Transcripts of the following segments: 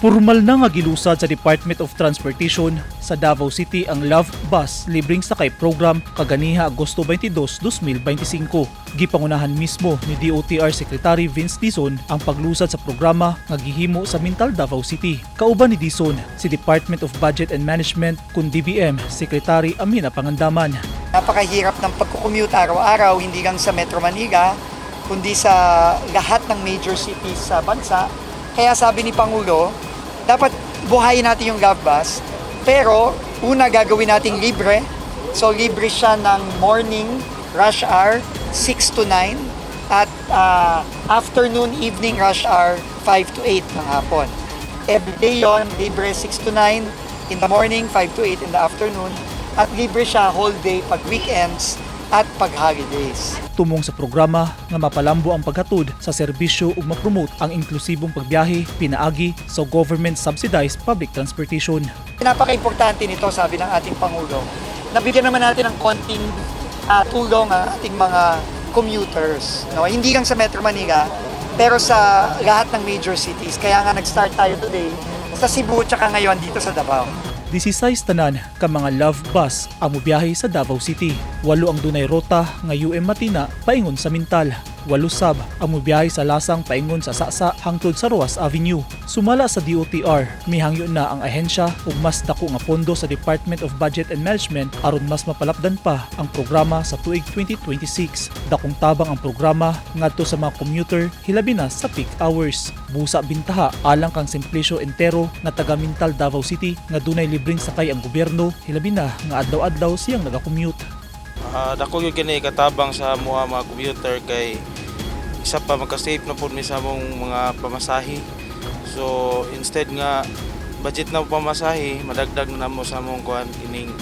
Formal na nga gilusad sa Department of Transportation sa Davao City ang Love Bus Libreng Sakay Program kaganiha Agosto 22, 2025. Gipangunahan mismo ni DOTR Secretary Vince Dizon ang paglusad sa programa nga gihimo sa Mintal, Davao City. Kauban ni Dizon si Department of Budget and Management kun DBM Secretary Amina Pangandaman. Napakahirap ng pagkukommute araw-araw hindi lang sa Metro Manila kundi sa lahat ng major cities sa bansa. Kaya sabi ni Pangulo, dapat buhayin natin yung Love Bus, pero una gagawin nating libre. So libre siya ng morning rush hour 6 to 9 at afternoon evening rush hour 5 to 8 ng hapon. Every day yon, libre 6 to 9 in the morning, 5 to 8 in the afternoon, at libre siya whole day pag weekends at pag holidays. Tumong sa programa nga mapalambo ang paghatod sa serbisyo ug mapromote ang inklusibong pagbiyahe pinaagi sa government subsidized public transportation. Napaka-importante nito, sabi ng ating Pangulo. Nabigyan naman natin ng konting tulong ang ating mga commuters. No? Hindi lang sa Metro Manila, pero sa lahat ng major cities. Kaya nga nag-start tayo today sa Cebu tsaka ngayon dito sa Davao. 16 tanan ka mga Love Bus ang mobiyahe sa Davao City. 8 ang dunay rota nga UM Matina paingon sa Mintal. 8 sab ang mobiyahe sa Lasang paingon sa Sasa hangtod sa Roas Avenue. Sumala sa DOTR, mihangyo na ang ahensya ug mas dako nga pondo sa Department of Budget and Management aron mas mapalapdan pa ang programa sa tuig 2026. Dakong tabang ang programa ngadto sa mga commuter hilabi na sa peak hours. Busa bintaha alang kang Simplicio Entero nga taga Mintal, Davao City nga dunay libreng sakay ang gobyerno hilabi na nga adlaw-adlaw siyang naga-commute. Dako yung kini katabang sa mga commuter kay isa pa magka-save na po mi sa mong mga pamasahe. So instead nga budget na pamasahe, madagdag na mo sa mong kuan kining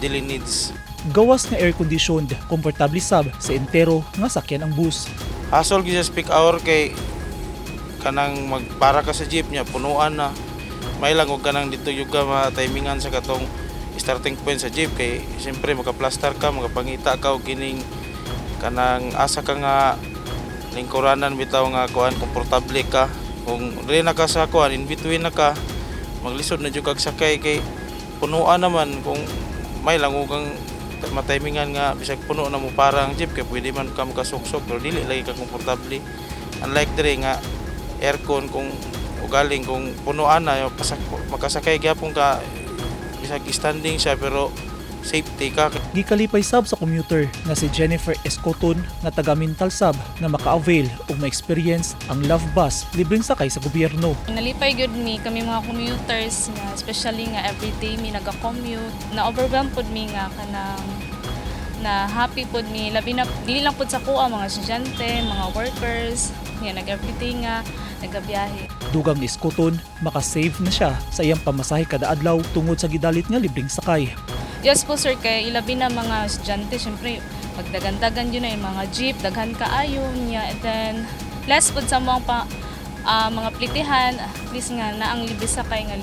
daily needs. Gawas nga air-conditioned, komportable sab sa entero nga sakyan ang bus. Hassle gyud sa peak hour kay kanang magpara ka sa jeep niya punuan na. May lang og kanang dito yung timingan sa katong starting point sa jeep kay siyempre makaplastar ka, makapangita ka og kining kanang asa ka nga lingkuranan bitaw nga kuan komportable ka. Kung dili na ka sa kuan in between na ka, maglisod na jud kag sakay kay punuan naman kung may lang og kang matimingan nga bisag puno na mo parang jeep kay pwede man ka makasuksok pero dili lagi ka komportable. Unlike diri nga aircon kung ugaling kung punuan na makasakay gyapon ka bisag standing siya pero safety ka. Gikalipay sab sa commuter nga si Jennifer Escoton nga taga Mintal sab nga maka-avail ug ma-experience ang Love Bus libreng sakay sa gobyerno. Nalipay gyud mi kami mga commuters nga especially nga everyday mi naga-commute, na overwhelm pud mi nga kanang na happy pud mi labi na dili lang pud sa kuha mga estudyante, mga workers nga nag-everyday nga nagabiyahe. Dugang ni Escoton, makasave na siya sa iyang pamasahe kada adlaw tungod sa gidalit nga libreng sakay. Yes po sir, kay ilabi na mga estudyante, syempre magdagan-dagan yun na yung mga jeep, daghan kaayo niya, and then less po sa mga plitihan, at least nga na ang libre sakay nga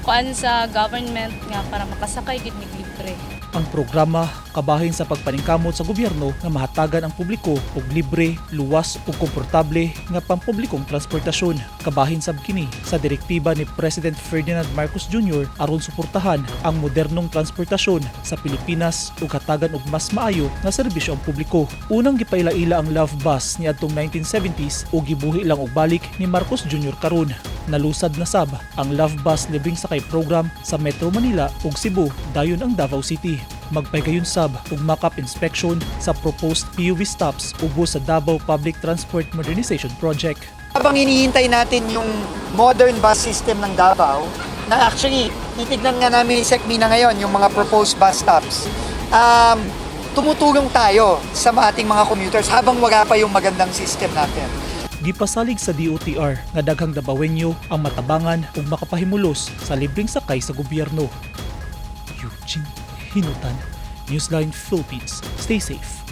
kuan sa government nga para makasakay gid mig libre. Ang programa kabahin sa pagpaningkamot sa gobyerno nga mahatagan ang publiko og libre, luwas ug komportable nga pampublikong transportasyon. Kabahin sab kini sa direktiba ni President Ferdinand Marcos Jr. aron suportahan ang modernong transportasyon sa Pilipinas ug hatagan og mas maayo nga serbisyo ang publiko. Unang gipaila-ila ang Love Bus niadtong 1970s ug gibuhi lang og balik ni Marcos Jr. karon. Nalusad na sab ang Love Bus libreng sakay program sa Metro Manila ug Cebu, dayon ang Davao City. Magpaygayon sab og mock-up inspection sa proposed PUV stops ubos sa Davao Public Transport Modernization Project. Habang hinihintay natin yung modern bus system ng Davao, na actually titignan nga namin ni SECMINA ngayon yung mga proposed bus stops, tumutulong tayo sa ating mga commuters habang wala pa yung magandang system natin. Gipasalig sa DOTR nga daghang Davaoenyo ang matabangan ug makapahimulos sa libreng sakay sa gobyerno. Eugene Hinutan, Newsline Philippines. Stay safe.